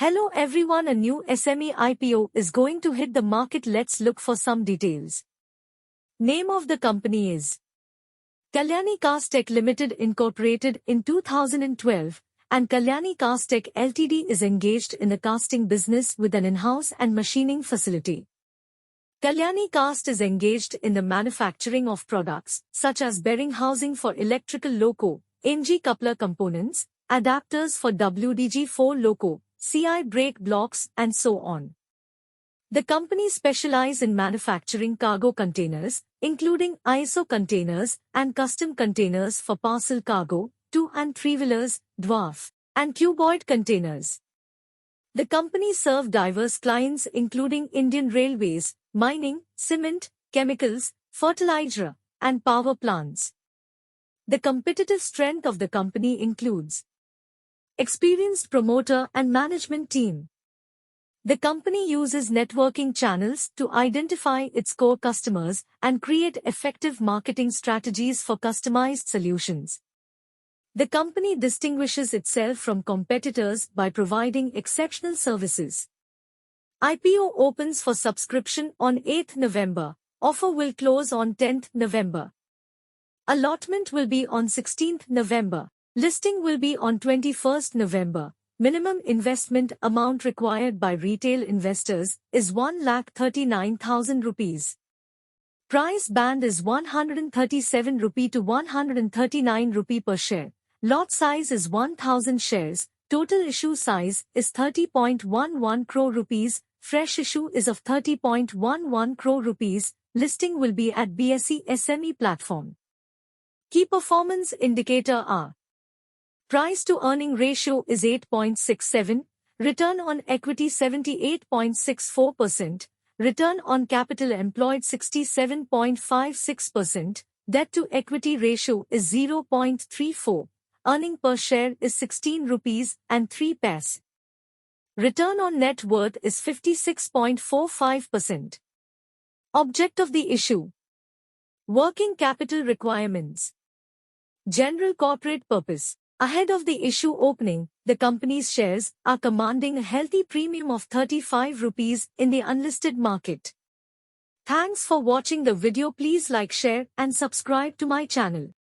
Hello everyone, a new SME IPO is going to hit the market. Let's look for some details. Name of the company is Kalyani Cast Tech Ltd incorporated in 2012, and Kalyani Cast Tech Ltd is engaged in the casting business with an in-house and machining facility. Kalyani Cast is engaged in the manufacturing of products such as bearing housing for electrical loco, NG coupler components, adapters for WDG4 Loco, CI brake blocks and so on. The company specializes in manufacturing cargo containers, including ISO containers and custom containers for parcel cargo, 2 and 3-wheelers, dwarf, and cuboid containers. The company serves diverse clients including Indian Railways, mining, cement, chemicals, fertilizer, and power plants. The competitive strength of the company includes experienced promoter and management team. The company uses networking channels to identify its core customers and create effective marketing strategies for customized solutions. The company distinguishes itself from competitors by providing exceptional services. IPO opens for subscription on 8th November. Offer will close on 10th November. Allotment will be on 16th November. Listing will be on 21st November. Minimum investment amount required by retail investors is 1,39,000 rupees. Price band is 137 rupee to 139 rupee per share. Lot size is 1,000 shares. Total issue size is 30.11 crore rupees. Fresh issue is of 30.11 crore rupees. Listing will be at BSE SME platform. Key performance indicator are: price to earning ratio is 8.67, return on equity 78.64%, return on capital employed 67.56%, debt to equity ratio is 0.34, earning per share is 16 rupees and 3 paise. Return on net worth is 56.45%. Object of the issue: working capital requirements. General corporate purpose. Ahead of the issue opening, the company's shares are commanding a healthy premium of 35 rupees in the unlisted market. Thanks for watching the video. Please like, share and subscribe to my channel.